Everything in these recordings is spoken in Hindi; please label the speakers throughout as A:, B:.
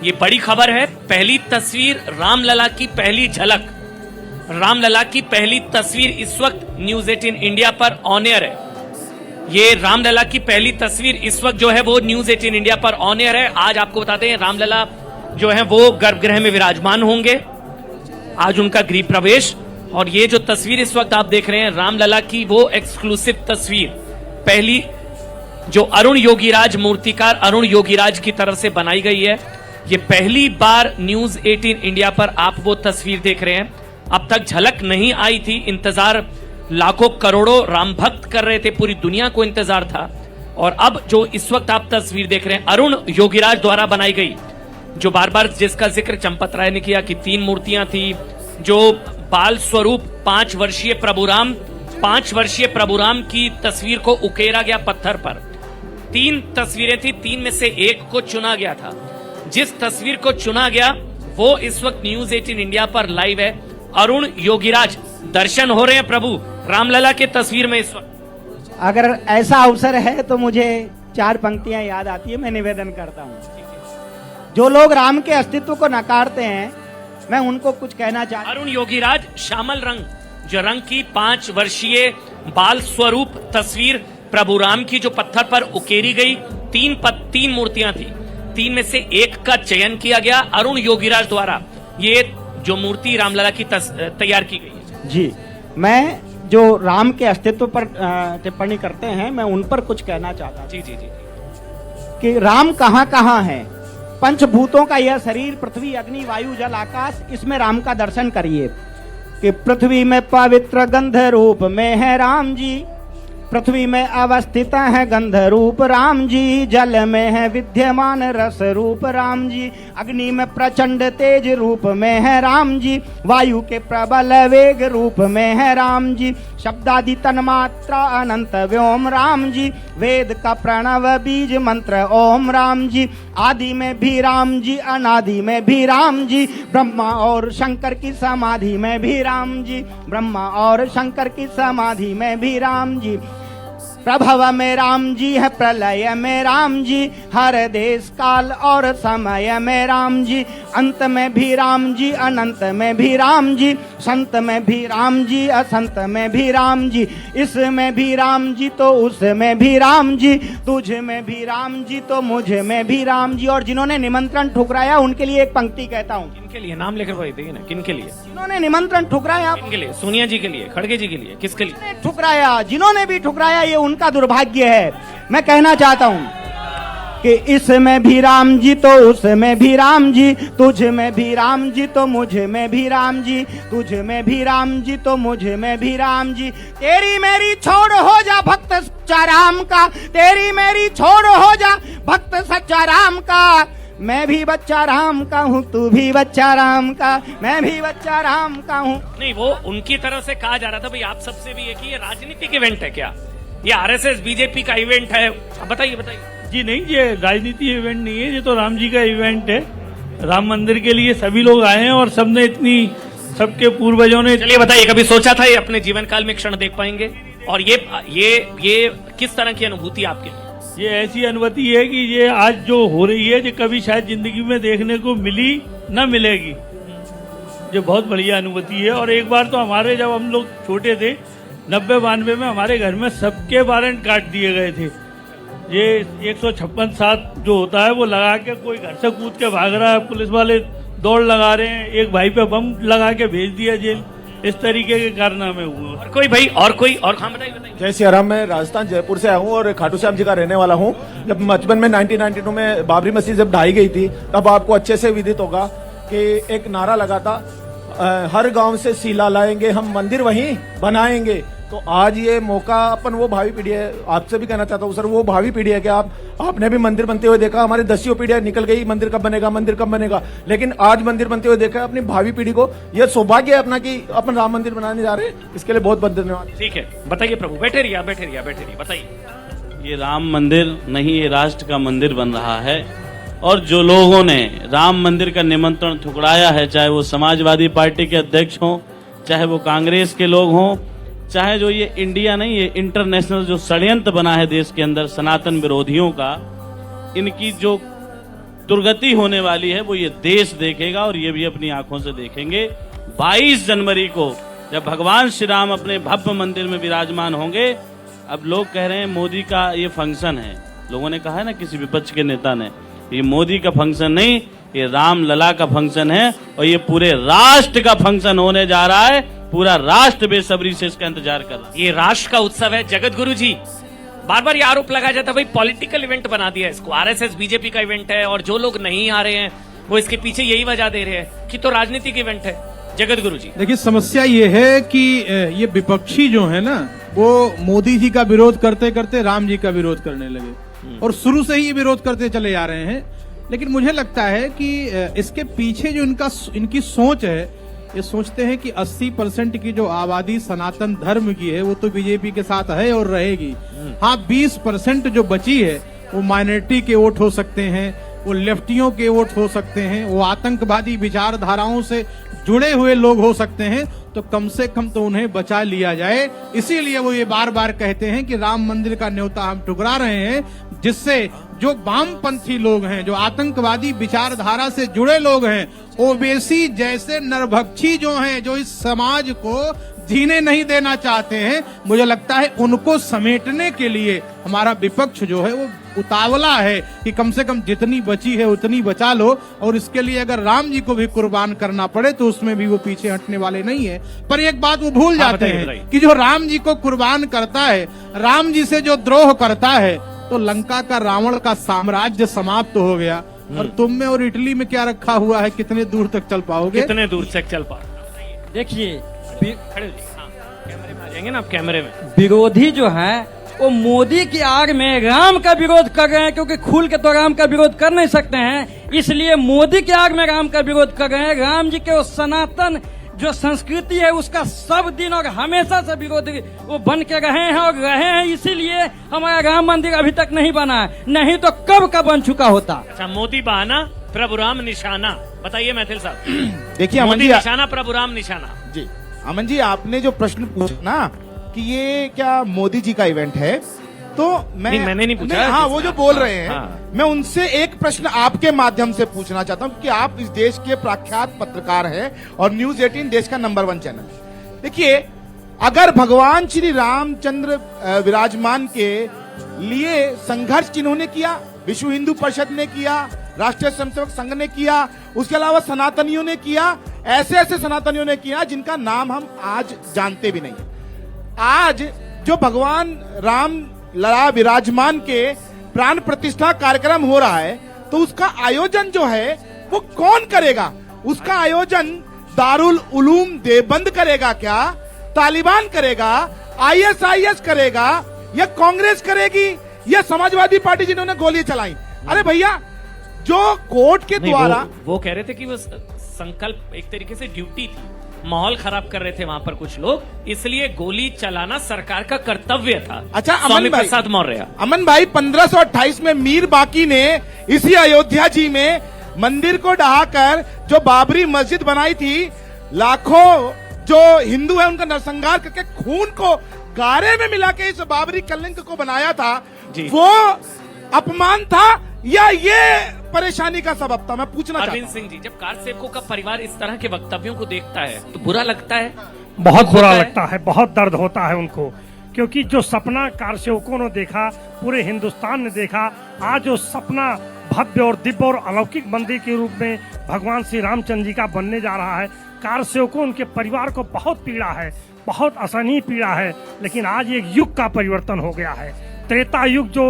A: ये बड़ी खबर है। पहली तस्वीर रामलला की पहली झलक, रामलला की पहली तस्वीर इस वक्त न्यूज 18 इंडिया पर ऑन एयर है। ये रामलला की पहली तस्वीर इस वक्त जो है वो न्यूज 18 इंडिया पर ऑन एयर है। आज आपको बताते हैं रामलला जो है वो गर्भगृह में विराजमान होंगे, आज उनका गृह प्रवेश। और ये जो तस्वीर इस वक्त आप देख रहे हैं रामलला की, वो एक्सक्लूसिव तस्वीर पहली जो अरुण योगीराज, मूर्तिकार अरुण योगीराज की तरफ से बनाई गई है। ये पहली बार न्यूज 18 इंडिया पर आप वो तस्वीर देख रहे हैं। अब तक झलक नहीं आई थी, इंतजार लाखों करोड़ों राम भक्त कर रहे थे, पूरी दुनिया को इंतजार था। और अब जो इस वक्त आप तस्वीर देख रहे हैं अरुण योगीराज द्वारा बनाई गई, जो बार बार जिसका जिक्र चंपत राय ने किया कि 3 मूर्तियां थी, जो बाल स्वरूप 5 वर्षीय प्रभुराम की तस्वीर को उकेरा गया पत्थर पर। 3 तस्वीरें थी, 3 में से एक को चुना गया था। जिस तस्वीर को चुना गया वो इस वक्त न्यूज 18 इंडिया पर लाइव है। अरुण योगीराज, दर्शन हो रहे हैं प्रभु रामलला के तस्वीर में इस वक्त।
B: अगर ऐसा अवसर है तो मुझे 4 पंक्तियां याद आती है, मैं निवेदन करता हूं। जो लोग राम के अस्तित्व को नकारते हैं, मैं उनको कुछ कहना चाहता हूं।
A: अरुण योगीराज, श्यामल रंग, जो रंग की 5 वर्षीय बाल स्वरूप तस्वीर प्रभु राम की जो पत्थर पर उकेरी गई। 3 मूर्तियां थी, 3 में से एक का चयन किया गया अरुण योगीराज द्वारा। ये जो मूर्ति रामलला की तैयार की गई है।
B: जी, मैं जो राम के अस्तित्व पर टिप्पणी करते हैं, मैं उन पर कुछ कहना चाहता हूं।
A: जी जी जी
B: कि राम कहाँ कहाँ है। पंचभूतों का यह शरीर, पृथ्वी, अग्नि, वायु, जल, आकाश, इसमें राम का दर्शन करिए कि पृथ्वी में पवित्र गंध रूप में है राम जी, पृथ्वी में अवस्थित है गंध रूप राम जी, जल में है विद्यमान रस रूप राम जी, अग्नि में प्रचंड तेज रूप में है राम जी, वायु के प्रबल वेग रूप में है राम जी, शब्दादि तन्मात्रा अनंत व्योम राम जी, वेद का प्रणव बीज मंत्र ओम राम जी, आदि में भी राम जी, अनादि में भी राम जी, ब्रह्मा और शंकर की समाधि में भी राम जी, ब्रह्मा और शंकर की समाधि में भी राम जी, प्रभव में राम जी है, प्रलय में राम जी, हर देश काल और समय में राम जी, अंत में भी राम जी, अनंत में भी राम जी, संत में भी राम जी, असंत में भी राम जी, इसमें भी राम जी तो उसमें भी राम जी, तुझ में भी राम जी तो मुझ में भी राम जी। और जिन्होंने निमंत्रण ठुकराया उनके लिए एक पंक्ति कहता हूँ।
A: किनके लिए नाम लेकर देखिए ना, किनके लिए?
B: जिन्होंने निमंत्रण ठुकराया,
A: किनके लिए? सोनिया जी के लिए, खड़गे जी के लिए, किसके लिए?
B: ठुकराया, जिन्होंने भी ठुकराया ये उनका दुर्भाग्य है। मैं कहना चाहता हूं कि इसमें भी राम जी तो उसमें भी राम जी, तुझ में भी राम जी तो मुझ में भी राम जी, तुझ में भी राम जी तो मुझ में भी राम जी, तेरी मेरी छोड़ हो जा भक्त सच्चा राम का, तेरी मेरी छोड़ हो जा भक्त सच्चा राम का, मैं भी बच्चा राम का हूँ, तू भी बच्चा राम का, मैं भी बच्चा राम का हूँ।
A: नहीं, वो उनकी तरफ से कहा जा रहा था भाई आप सबसे भी, ये राजनीतिक इवेंट है क्या, ये आरएसएस बीजेपी का इवेंट है? बताइए बताइए।
C: जी नहीं, ये राजनीति इवेंट नहीं है, ये तो राम जी का इवेंट है। राम मंदिर के लिए सभी लोग आए हैं और सबने इतनी, सबके पूर्वजों ने।
A: चलिए बताइए, कभी सोचा था ये अपने जीवन काल में क्षण देख पाएंगे? और ये किस तरह की अनुभूति आपके लिए?
C: ये ऐसी अनुभूति है कि ये आज जो हो रही है ये कभी शायद जिंदगी में देखने को मिली न मिलेगी। ये बहुत बढ़िया अनुभूति है। और एक बार तो हमारे, जब हम लोग छोटे थे 90-92 में, हमारे घर में सबके वारंट काट दिए गए थे। ये 156 जो होता है वो लगा के कोई घर से कूद के भाग रहा है, पुलिस वाले दौड़ लगा रहे हैं, एक भाई पे बम लगा के भेज दिया जेल, इस तरीके के कारनामे हुए।
A: और कोई भाई, और कोई और? हाँ बताइए बताइए।
D: जय सिया राम। मैं राजस्थान जयपुर से आया हूँ और खाटू श्याम जी का रहने वाला हूँ। जब बचपन में 1992 में बाबरी मस्जिद जब ढाई गई थी, तब आपको अच्छे से विदित होगा कि एक नारा लगा था, हर गांव से सीला लाएंगे हम, मंदिर वहीं बनाएंगे। तो आज ये मौका अपन वो भावी पीढ़ी है, आपसे भी कहना चाहता हूँ सर, वो भावी पीढ़ी है कि आपने भी मंदिर बनते हुए देखा, हमारी 10 पीढ़ियां निकल गई, मंदिर कब बनेगा, मंदिर कब बनेगा, लेकिन आज मंदिर बनते हुए देखा अपनी भावी पीढ़ी को। यह सौभाग्य है अपना कि अपन राम मंदिर बनाने जा रहे हैं, इसके लिए बहुत बहुत धन्यवाद।
A: ठीक है, बताइए प्रभु। बैठे रहिए बताइए।
E: ये राम मंदिर नहीं, ये राष्ट्र का मंदिर बन रहा है। और जो लोगों ने राम मंदिर का निमंत्रण ठुकराया है, चाहे वो समाजवादी पार्टी के अध्यक्ष हों, चाहे वो कांग्रेस के लोग हों, चाहे जो ये इंडिया नहीं, ये इंटरनेशनल जो षड्यंत्र बना है देश के अंदर सनातन विरोधियों का, इनकी जो दुर्गति होने वाली है वो ये देश देखेगा और ये भी अपनी आंखों से देखेंगे। 22 जनवरी को जब भगवान श्री राम अपने भव्य मंदिर में विराजमान होंगे। अब लोग कह रहे हैं मोदी का ये फंक्शन है, लोगों ने कहा है ना किसी विपक्ष के नेता ने, ये मोदी का फंक्शन नहीं, ये राम लला का फंक्शन है और ये पूरे राष्ट्र का फंक्शन होने जा रहा है। पूरा राष्ट्र बेसब्री से इसका इंतजार कर रहा है।
A: ये राष्ट्र का उत्सव है। जगत गुरु जी, बार बार ये आरोप लगाया जाता है भाई पॉलिटिकल इवेंट बना दिया इसको, आरएसएस बीजेपी का इवेंट है और जो लोग नहीं आ रहे हैं वो इसके पीछे यही वजह दे रहे हैं कि तो राजनीतिक इवेंट है। जगत गुरु जी,
F: देखिए समस्या ये है कि ये विपक्षी जो है ना वो मोदी जी का विरोध करते करते राम जी का विरोध करने लगे और शुरू से ही ये विरोध करते चले जा रहे हैं। लेकिन मुझे लगता है कि इसके पीछे जो इनकी सोच है, ये सोचते हैं कि 80% की जो आबादी सनातन धर्म की है वो तो बीजेपी के साथ है और रहेगी। हाँ, 20% जो बची है वो माइनॉरिटी के वोट हो सकते हैं, वो लेफ्टियों के वोट हो सकते हैं, वो आतंकवादी विचारधाराओं से जुड़े हुए लोग हो सकते हैं। तो कम से कम तो उन्हें बचा लिया जाए। इसीलिए वो ये बार बार कहते हैं कि राम मंदिर का न्योता हम ठुकरा रहे हैं, जिससे जो वामपंथी लोग हैं, जो आतंकवादी विचारधारा से जुड़े लोग हैं, ओबीसी जैसे नरभक्षी जो हैं, जो इस समाज को जीने नहीं देना चाहते हैं, मुझे लगता है उनको समेटने के लिए हमारा विपक्ष जो है वो उतावला है कि कम से कम जितनी बची है उतनी बचा लो। और इसके लिए अगर राम जी को भी कुर्बान करना पड़े तो उसमें भी वो पीछे हटने वाले नहीं है। पर एक बात वो भूल जाते हैं कि जो राम जी को कुर्बान करता है, राम जी से जो द्रोह करता है, तो लंका का रावण का साम्राज्य समाप्त हो गया। और तुम में और इटली में क्या रखा हुआ है, कितने दूर तक चल पाओगे?
A: कितने दूर तक चल पाओगे?
G: देखिए
A: खड़े हो जाइए। हाँ, कैमरे में आ जाएंगे ना आप, कैमरे में।
G: विरोधी जो है वो मोदी की आग में राम का विरोध कर रहे हैं, क्योंकि खुल के तो राम का विरोध कर नहीं सकते हैं, इसलिए मोदी की आग में राम का विरोध कर रहे हैं। राम जी के वो सनातन जो संस्कृति है उसका सब दिन और हमेशा से विरोधी वो बन के रहे हैं और रहे हैं, इसीलिए हमारा राम मंदिर अभी तक नहीं बना है, नहीं तो कब का बन चुका होता।
A: अच्छा, मोदी बहाना प्रभु राम निशाना, बताइए मैथिल साहब।
D: देखिए अमन
A: मोदी
D: जी,
A: निशाना प्रभु राम निशाना।
D: जी अमन जी, आपने जो प्रश्न पूछा ना कि ये क्या मोदी जी का इवेंट है, तो
A: मैंने नहीं पूछा।
D: हाँ, वो जो बोल रहे हैं,
A: हाँ।
D: मैं उनसे एक प्रश्न आपके माध्यम से पूछना चाहता हूँ, क्योंकि आप इस देश के प्रख्यात पत्रकार हैं और न्यूज 18 देश का नंबर 1 चैनल। देखिए, अगर भगवान श्री रामचंद्र विराजमान के लिए संघर्ष जिन्होंने किया, विश्व हिंदू परिषद ने किया, राष्ट्रीय स्वयंसेवक संघ ने किया, उसके अलावा सनातनियों ने किया, ऐसे ऐसे सनातनियों ने किया जिनका नाम हम आज जानते भी नहीं। आज जो भगवान राम लला विराजमान के प्राण प्रतिष्ठा कार्यक्रम हो रहा है, तो उसका आयोजन जो है वो कौन करेगा? उसका आयोजन दारुल उलूम देवबंद करेगा क्या? तालिबान करेगा? आईएसआईएस करेगा? या कांग्रेस करेगी? या समाजवादी पार्टी जिन्होंने गोली चलाई? अरे भैया, जो कोर्ट के द्वारा
A: वो कह रहे थे कि वो संकल्प एक तरीके से ड्यूटी थी, माहौल खराब कर रहे थे वहां पर कुछ लोग, इसलिए गोली चलाना सरकार का कर्तव्य था।
D: अच्छा,
A: स्वामी प्रसाद मौर्य।
D: अमन भाई, 1528 में मीर बाकी ने इसी अयोध्या जी में मंदिर को ढहाकर जो बाबरी मस्जिद बनाई थी, लाखों जो हिंदू है उनका नरसंहार करके खून को गारे में मिला के इस बाबरी कलंक को बनाया था,
A: वो
D: अपमान था या ये परेशानी का सबब था? मैं पूछना चाहता
A: अरविंद सिंह जी, जब कार सेवकों का परिवार इस तरह के वक्तव्यों को देखता है तो बुरा लगता है?
H: बहुत बुरा लगता है, बहुत दर्द होता है उनको, क्योंकि जो सपना कार सेवकों ने देखा, पूरे हिंदुस्तान ने देखा, आज जो सपना भव्य और दिव्य और अलौकिक मंदिर के रूप में भगवान श्री रामचंद्र जी का बनने जा रहा है, कार सेवकों उनके परिवार को बहुत पीड़ा है, बहुत असहनीय पीड़ा है। लेकिन आज एक युग का परिवर्तन हो गया है। त्रेता युग जो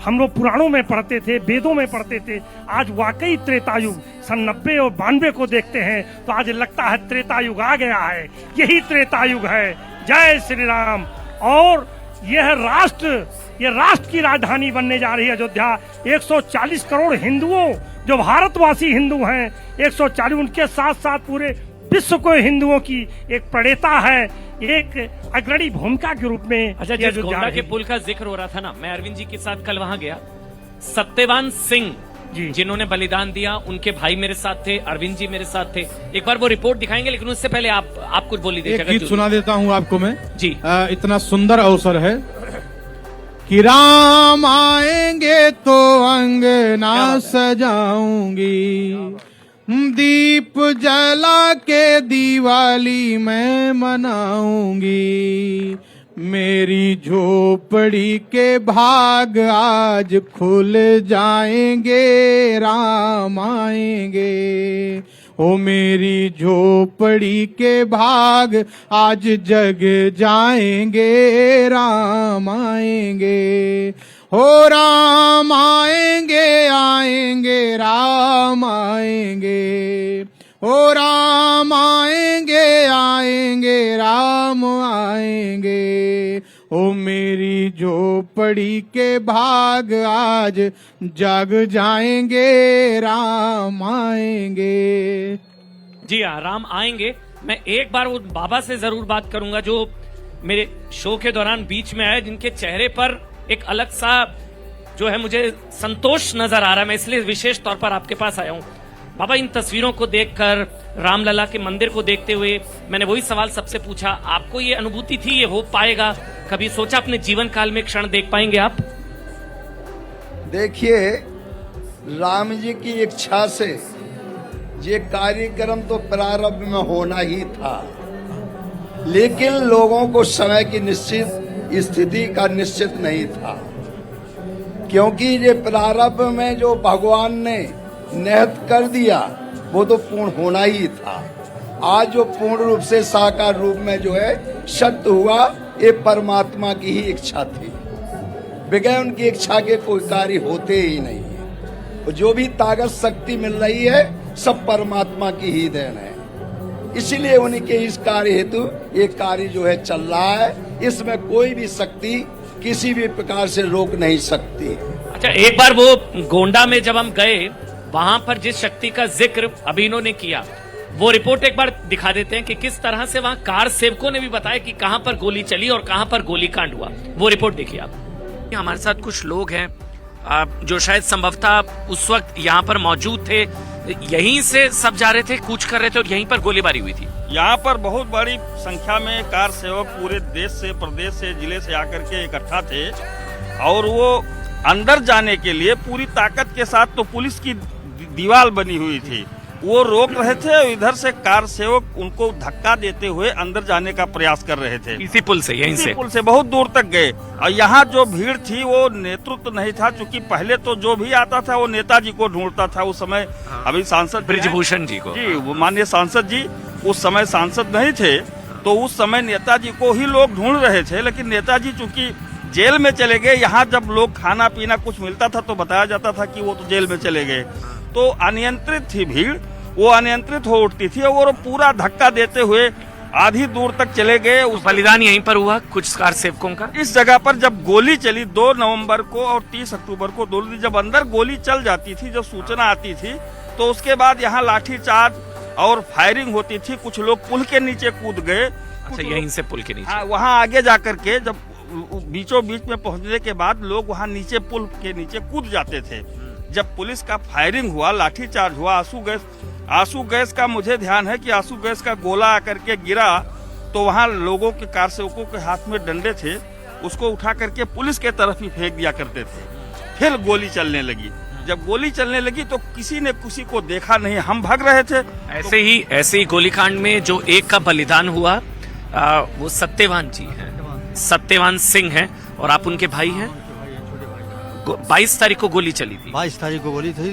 H: हम लोग पुराणों में पढ़ते थे, वेदों में पढ़ते थे, आज वाकई त्रेता युग सन 90 और 92 को देखते हैं तो आज लगता है त्रेता युग आ गया है। यही त्रेता युग है। जय श्री राम। और यह राष्ट्र की राजधानी बनने जा रही है अयोध्या। 140 करोड़ हिंदुओं, जो भारतवासी हिंदू हैं, 140, उनके साथ साथ पूरे विश्व को हिंदुओं की एक प्रणेता है, एक अग्रणी भूमिका के रूप में।
A: अच्छा, जिस गोंडा के पुल का जिक्र हो रहा था ना, मैं अरविंद जी के साथ कल वहां गया। सत्यवान सिंह जिन्होंने बलिदान दिया, उनके भाई मेरे साथ थे, अरविंद जी मेरे साथ थे। एक बार वो रिपोर्ट दिखाएंगे, लेकिन उससे पहले आप कुछ बोली दीजिए।
F: एक गीत सुना देता हूँ आपको मैं
A: जी।
F: इतना सुंदर अवसर है कि राम आएंगे तो अंगना सजाऊंगी, दीप जला के दिवाली मैं मनाऊंगी, मेरी झोपड़ी के भाग आज खुल जाएंगे, राम आएंगे। ओ मेरी झोपड़ी के भाग आज जग जाएंगे, राम आएंगे। हो राम आएंगे आएंगे राम आएंगे, ओ राम आएंगे आएंगे राम आएंगे। ओ मेरी झोपड़ी के भाग आज जग जाएंगे, राम आएंगे।
A: जी हाँ, राम आएंगे। मैं एक बार वो बाबा से जरूर बात करूंगा जो मेरे शो के दौरान बीच में आए, जिनके चेहरे पर एक अलग सा जो है मुझे संतोष नजर आ रहा है। मैं इसलिए विशेष तौर पर आपके पास आया हूं। बाबा, इन तस्वीरों को देखकर, रामलला के मंदिर को देखते हुए मैंने वही सवाल सबसे पूछा, आपको ये अनुभूति थी ये हो पाएगा? कभी सोचा अपने जीवन काल में क्षण देख पाएंगे आप?
I: देखिए, राम जी की इच्छा से ये कार्यक्रम तो प्रारंभ में होना ही था, लेकिन लोगों को समय की निश्चित स्थिति का निश्चित नहीं था, क्योंकि ये प्रारंभ में जो भगवान ने नियत कर दिया वो तो पूर्ण होना ही था। आज जो पूर्ण रूप से साकार रूप में जो है सत्य हुआ, ये परमात्मा की ही इच्छा थी। बगैर उनकी इच्छा के कोई कार्य होते ही नहीं है। जो भी ताकत शक्ति मिल रही है सब परमात्मा की ही देन है। इसीलिए उनके इस कार्य हेतु ये कार्य जो है चल रहा है। इसमें कोई भी शक्ति किसी भी प्रकार से रोक नहीं सकती।
A: अच्छा, एक बार वो गोंडा में जब हम गए, वहां पर जिस शक्ति का जिक्र अभी इन्होंने किया, वो रिपोर्ट एक बार दिखा देते हैं कि किस तरह से वहां कार सेवकों ने भी बताया कि कहां पर गोली चली और कहां पर गोलीकांड हुआ। वो रिपोर्ट देखिए आप। हमारे साथ कुछ लोग हैं जो शायद संभवतः उस वक्त यहाँ पर मौजूद थे, यहीं से सब जा रहे थे, कूच कर रहे थे और यहीं पर गोलीबारी हुई थी।
J: यहाँ पर बहुत बड़ी संख्या में कार सेवक पूरे देश से, प्रदेश से, जिले से आकर के इकट्ठा थे और वो अंदर जाने के लिए पूरी ताकत के साथ, तो पुलिस की दीवार बनी हुई थी, वो रोक रहे थे और इधर से कार सेवक उनको धक्का देते हुए अंदर जाने का प्रयास कर रहे थे।
A: इसी पुल से, यहीं से
J: पुल से बहुत दूर तक गए। और यहाँ जो भीड़ थी वो नेतृत्व नहीं था, क्योंकि पहले तो जो भी आता था वो नेताजी को ढूंढता था। उस समय अभी सांसद
A: ब्रिजभूषण जी को,
J: जी वो माननीय सांसद जी उस समय सांसद नहीं थे, तो उस समय नेताजी को ही लोग ढूंढ रहे थे। लेकिन नेताजी चूंकि जेल में चले गए, यहाँ जब लोग खाना पीना कुछ मिलता था तो बताया जाता था कि वो तो जेल में चले गए, तो अनियंत्रित थी भीड़, वो अनियंत्रित हो उठती थी और वो पूरा धक्का देते हुए आधी दूर तक चले गए। उस
A: बलिदान यहीं पर हुआ कुछ कार सेवकों का।
J: इस जगह पर जब गोली चली 2 नवंबर को और 30 अक्टूबर को, 2 दिन जब अंदर गोली चल जाती थी, जब सूचना आती थी, तो उसके बाद यहाँ लाठीचार्ज और फायरिंग होती थी। कुछ लोग पुल के नीचे कूद गए।
A: अच्छा, यहीं से पुल के नीचे?
J: हाँ, वहाँ आगे जाकर के जब बीचों बीच में पहुंचने के बाद लोग वहाँ नीचे पुल के नीचे कूद जाते थे। जब पुलिस का फायरिंग हुआ, लाठीचार्ज हुआ, आंसू गैस का मुझे ध्यान है कि आंसू गैस का गोला आकर के गिरा, तो वहाँ लोगों के, कार सेवकों के हाथ में डंडे थे, उसको उठा करके पुलिस के तरफ ही फेंक दिया करते थे। फिर गोली चलने लगी। जब गोली चलने लगी तो किसी ने किसी को देखा नहीं, हम भाग रहे थे।
A: ऐसे ही गोलीकांड में जो एक का बलिदान हुआ वो सत्यवान जी हैं, सत्यवान सिंह हैं, और आप उनके भाई हैं। 22 तारीख को गोली चली थी।
K: 22 तारीख को गोली थी।